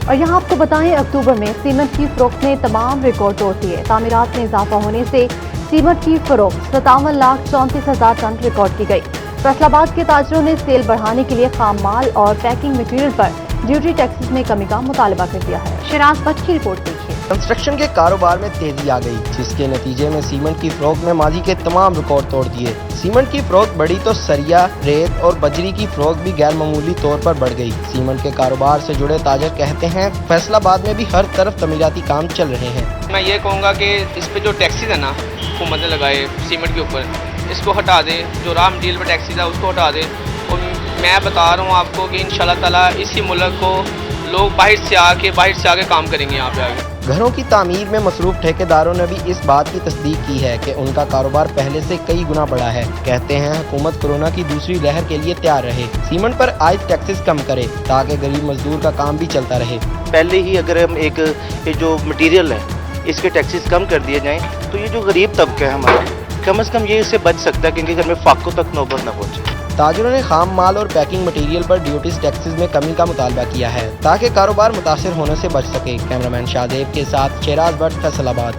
और यहाँ आपको बताएं, अक्टूबर में सीमेंट की फरोख्त ने तमाम रिकॉर्ड तोड़ दिए। तामीरात में इजाफा होने से सीमेंट की फरोख्त 57,34,000 टन रिकॉर्ड की गई। फैसलाबाद के ताजरों ने सेल बढ़ाने के लिए खाम माल और पैकिंग मटीरियल पर ड्यूटी टैक्सेस में कमी का मुतालबा कर दिया है। शराज भट्ट की रिपोर्ट देखिए। कंस्ट्रक्शन के कारोबार में तेजी आ गई, जिसके नतीजे में सीमेंट की फरोख्त में माजी के तमाम रिकॉर्ड तोड़ दिए। सीमेंट की फरोख्त बढ़ी तो सरिया, रेत और बजरी की फरोख्त भी गैर मामूली तौर पर बढ़ गई। सीमेंट के कारोबार से जुड़े ताजर कहते हैं, फैसलाबाद में भी हर तरफ तमीराती काम चल रहे हैं। मैं ये कहूँगा कि इस पे जो टैक्सेस है ना, हुकूमत ने लगाए सीमेंट के ऊपर, इसको हटा दे। जो रॉ मटीरियल पर टैक्सेस है उसको हटा दे। और मैं बता रहा हूँ आपको कि इंशाल्लाह ताला इसी मुल्क को लोग बाहर से आके काम करेंगे यहाँ पे आगे। घरों की तामीर में मसरूफ ठेकेदारों ने भी इस बात की तस्दीक की है कि उनका कारोबार पहले से कई गुना बढ़ा है। कहते हैं हुकूमत कोरोना की दूसरी लहर के लिए तैयार रहे, सीमेंट पर आयद टैक्सेस कम करे ताकि गरीब मजदूर का काम भी चलता रहे। पहले ही अगर हम ये जो मटीरियल है इसके टैक्सेस कम कर दिए जाएं तो ये जो गरीब तबका है हमारा, कम से कम ये इससे बच सकता है क्योंकि घर में फाकों तक नौबत न पहुँचे। ताजरों ने खाम माल और पैकिंग मटीरियल पर ड्यूटी टैक्सेस में कमी का मुतालबा किया है ताकि कारोबार मुतासिर होने से बच सके। कैमरामैन शाहदेव के साथ शराज भट्ट, फैसलाबाद।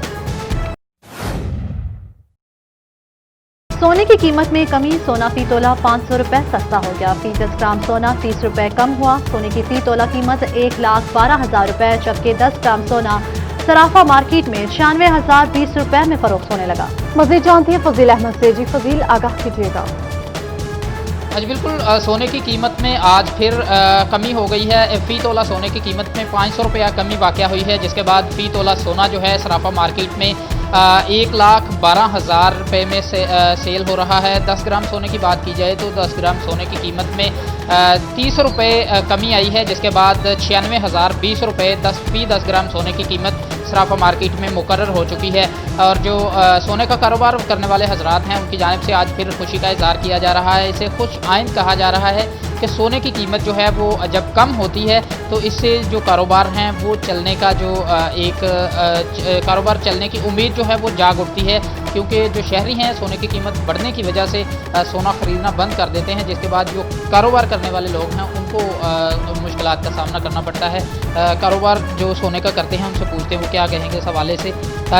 सोने की कीमत में कमी। सोना फी तोला 500 रुपए सस्ता हो गया। फी 10 ग्राम सोना 30 रुपए कम हुआ। सोने की फी तोला कीमत 1,12,000 रुपए, जबकि 10 ग्राम सोना सराफा मार्केट में 96,020 रुपए में फरोख्त होने लगा। मजीद जानती है फजील अहमद से। जी फजील, आगाह कीजिएगा। आज बिल्कुल सोने की कीमत में आज फिर कमी हो गई है। फ़ी तोला सोने की कीमत में 500 रुपया कमी वाक़या हुई है, जिसके बाद फ़ी तोला सोना जो है सराफा मार्केट में 1,12,000 रुपये में सेल हो रहा है। 10 ग्राम सोने की बात की जाए तो 10 ग्राम सोने की कीमत में 30 रुपये कमी आई है, जिसके बाद 96,020 रुपये फ़ी 10 ग्राम सोने की कीमत सराफा मार्केट में मुकर्रर हो चुकी है। और जो सोने का कारोबार करने वाले हजरात हैं उनकी जानिब से आज फिर खुशी का इजहार किया जा रहा है। इसे खुश आइंद कहा जा रहा है कि सोने की कीमत जो है वो जब कम होती है तो इससे जो कारोबार हैं वो चलने का जो कारोबार चलने की उम्मीद जो है वो जाग उठती है, क्योंकि जो शहरी हैं सोने की कीमत बढ़ने की वजह से सोना ख़रीदना बंद कर देते हैं, जिसके बाद जो कारोबार करने वाले लोग हैं उनको मुश्किलात का सामना करना पड़ता है। कारोबार जो सोने का करते हैं उनसे पूछते हैं वो क्या कहेंगे इस हवाले से।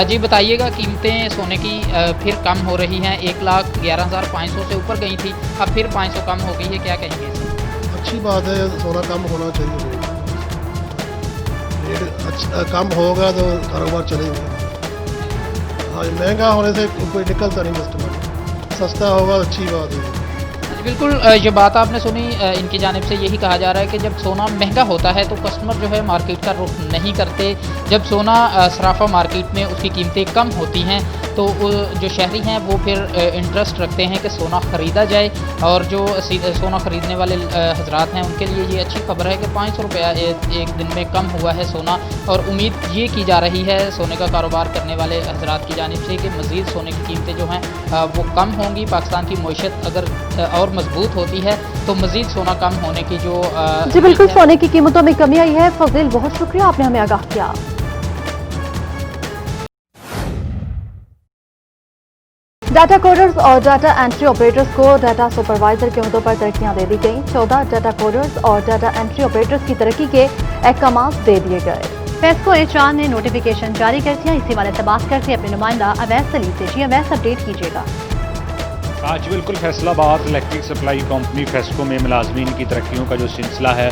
जी बताइएगा, कीमतें सोने की फिर कम हो रही हैं। 1,11,500 से ऊपर गई थी, अब फिर 500 कम हो गई है, क्या कहेंगे इसे? अच्छी बात है, सोना कम होना चाहिए। रेट कम होगा तो कारोबार चलेंगे। हाँ, महंगा होने से कोई निकलता नहीं कस्टमर, सस्ता होगा अच्छी बात है। बिल्कुल ये बात आपने सुनी। इनकी जानिब से यही कहा जा रहा है कि जब सोना महंगा होता है तो कस्टमर जो है मार्केट का रुख नहीं करते। जब सोना सराफा मार्केट में उसकी कीमतें कम होती हैं तो जो शहरी हैं वो फिर इंटरेस्ट रखते हैं कि सोना ख़रीदा जाए। और जो सोना ख़रीदने वाले हजरात हैं उनके लिए ये अच्छी खबर है कि 500 रुपया एक दिन में कम हुआ है सोना। और उम्मीद ये की जा रही है सोने का कारोबार करने वाले हजरात की जानिब से कि मज़ीद सोने की कीमतें जो हैं वो कम होंगी। पाकिस्तान की मईशत अगर और मजबूत होती है तो मज़ीद सोना कम होने की जो जी बिल्कुल, सोने की कीमतों में कमी आई है। फजील, बहुत शुक्रिया, आपने हमें आगाह किया। डाटा कोडर्स और डाटा एंट्री ऑपरेटर्स को डाटा सुपरवाइजर के ओहदों पर तरक्कियां दे दी गई। 14 डाटा कोडर्स और डाटा एंट्री ऑपरेटर्स की तरक्की के अहकाम दे दिए गए। फेस्को HR ने नोटिफिकेशन जारी कर दिया। इसी वाले से बात करते अपने नुमाइंदा अवैस सलीम से। जी अवैस, अपडेट कीजिएगा। आज बिल्कुल Faisalabad electric supply company FESCO में मुलाजमीन की तरक्कियों का जो सिलसिला है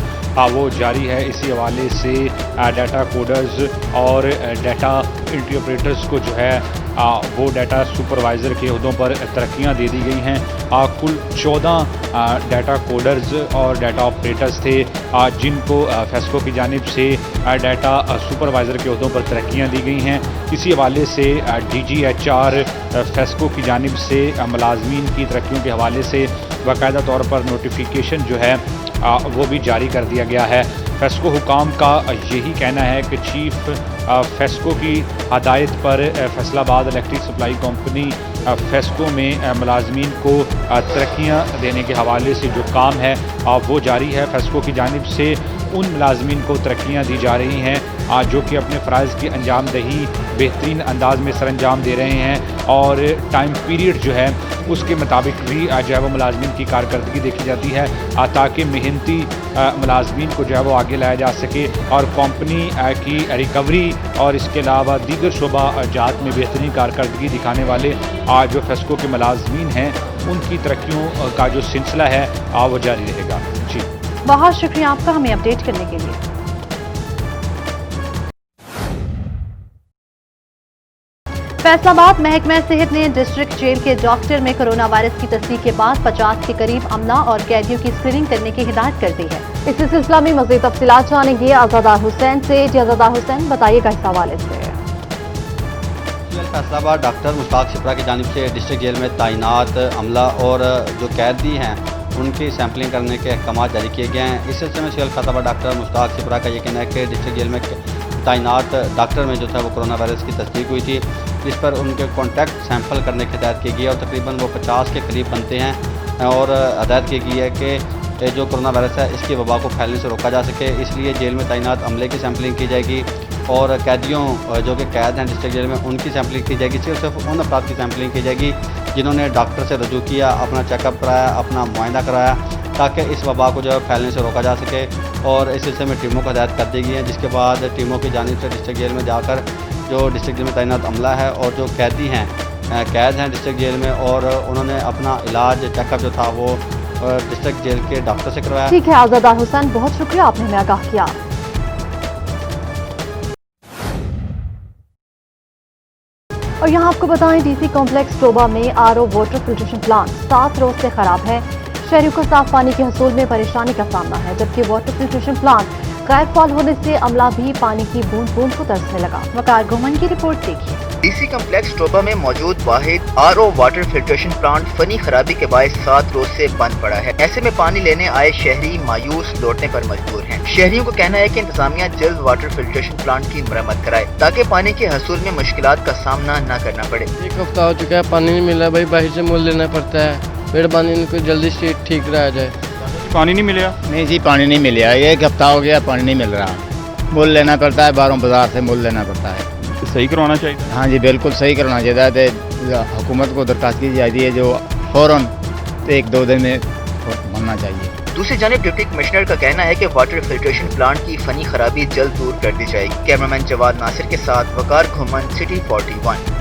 वो जारी है। इसी हवाले से डाटा कोडर्स और डाटा एंट्री ऑपरेटर्स को जो है वो डाटा सुपरवाइज़र के ओहदों पर तरक्कियां दे दी गई हैं। कुल 14 डाटा कोडर्स और डाटा ऑपरेटर्स थे जिनको फेस्को की जानिब से डाटा सुपरवाइज़र के ओहदों पर तरक्कियां दी गई हैं। इसी हवाले से DGHR फेस्को की जानिब से मुलाजमीन की तरक्कियों के हवाले से बाकायदा तौर पर नोटिफिकेशन जो है वो भी जारी कर दिया गया है। फेस्को हुकाम का यही कहना है कि चीफ फेस्को की हदायत पर Faisalabad electric supply company FESCO में मुलाजमीन को तरक्कियाँ देने के हवाले से जो काम है वो जारी है। फेस्को की जानिब से उन मुलाजमीन को तरक्कियाँ दी जा रही हैं जो कि अपने फ़राइज़ की अंजाम दही बेहतरीन अंदाज में सरअंजाम दे रहे हैं और टाइम पीरियड जो है उसके मुताबिक भी जो है वो मुलाजमीन की कारकर्दगी देखी जाती है ताकि मेहनती मुलाजमीन को जो है वो आगे लाया जा सके और कंपनी की रिकवरी और इसके अलावा दीगर शोबा जात में बेहतरीन कारकर्दगी दिखाने वाले जो फेस्को के मुलाजमीन हैं उनकी तरक्कियों का जो सिलसिला है वो जारी रहेगा। जी बहुत शुक्रिया आपका हमें अपडेट करने के लिए। फैसलाबाद महकमा सेहत ने डिस्ट्रिक्ट जेल के डॉक्टर में कोरोना वायरस की तस्दीक के बाद 50 के करीब अमला और कैदियों की स्क्रीनिंग करने की हिदायत कर दी है। इसी सिलसिला में मजीद तफसीलात जानेंगे आजादार हुसैन से। जी आजादार हुसैन, बताइएगा इस हवाले से। फैसलाबाद डॉक्टर मुश्ताक शिप्रा की जानिब से डिस्ट्रिक्ट जेल में तैनात अमला और जो कैदी हैं उनकी सैम्पलिंग करने के अहकाम जारी किए गए हैं। इस सिलसिले में शेल फैसलाबाद डॉक्टर मुश्ताक शिप्रा का ये कहना है कि डिस्ट्रिक्ट जेल में तैनात डॉक्टर में जो था वो कोरोना वायरस की तस्दीक हुई थी, जिस पर उनके कॉन्टैक्ट सैंपल करने की हिदायत की गई है और तकरीबन वो 50 के करीब बनते हैं और हिदायत की गई है कि जो कोरोना वायरस है इसकी वबा को फैलने से रोका जा सके, इसलिए जेल में तैनात अमले की सैम्पलिंग की जाएगी और कैदियों जो कि कैद हैं डिस्ट्रिक्ट जेल में उनकी सैम्पलिंग की जाएगी। सिर्फ उन अफराद की सैम्पलिंग की जाएगी जिन्होंने डॉक्टर से रजू किया, अपना चेकअप कराया, अपना मुआयना कराया, ताकि इस वबा को जो है फैलने से रोका जा सके। और इस सिलसिले में टीमों को हिदायत कर दी गई है, जिसके बाद टीमों की जानिब से डिस्ट्रिक्ट जेल में जाकर जो डिस्ट्रिक्ट जेल में तैनात अमला है और जो कैदी हैं कैद हैं डिस्ट्रिक्ट जेल में और उन्होंने अपना इलाज चेकअप जो था वो डिस्ट्रिक्ट जेल के डॉक्टर से करवाया। ठीक है आजादार हुसैन, बहुत शुक्रिया, आपने हमें आगाह किया। और यहाँ आपको बताएं डीसी कॉम्प्लेक्स टोबा में आरओ वाटर फिल्ट्रेशन प्लांट 7 रोज से खराब है। शहरियों को साफ पानी के हसूल में परेशानी का सामना है, जबकि वाटर फिल्ट्रेशन प्लांट गैर फाल होने से अमला भी पानी की बूंद बूंद को तरसने लगा। वकार घुमन की रिपोर्ट देखिए। डीसी कॉम्प्लेक्स टोबा में मौजूद वाहिद आरओ वाटर फिल्ट्रेशन प्लांट फनी खराबी के बायस 7 रोज से बंद पड़ा है। ऐसे में पानी लेने आए शहरी मायूस लौटने पर मजबूर हैं। शहरियों को कहना है कि इंतजामिया जल्द वाटर फिल्ट्रेशन प्लांट की मरम्मत कराए ताकि पानी के हसूल में मुश्किलात का सामना न करना पड़े। 1 हफ्ता हो चुका है, पानी नहीं मिल रहा भाई, बाहर से मोल लेना पड़ता है। मेहरबानी इनको जल्दी से ठीक कराया जाए। पानी नहीं मिलेगा? नहीं जी, पानी नहीं मिला, 1 हफ्ता हो गया पानी नहीं मिल रहा, मोल लेना पड़ता है, बाहरों बाजार से मोल लेना पड़ता है। सही करवाना चाहिए। हाँ जी बिल्कुल सही करना चाहिए। हुकूमत को दरखास्त की जाती है जो फौरन 1-2 दिन में बनना चाहिए। दूसरी जानिब डिप्टी कमिश्नर का कहना है कि वाटर फिल्ट्रेशन प्लांट की फनी खराबी जल्द दूर कर दी जाएगी। कैमरामैन जवाद नासिर के साथ वकार घुमन, सिटी 41।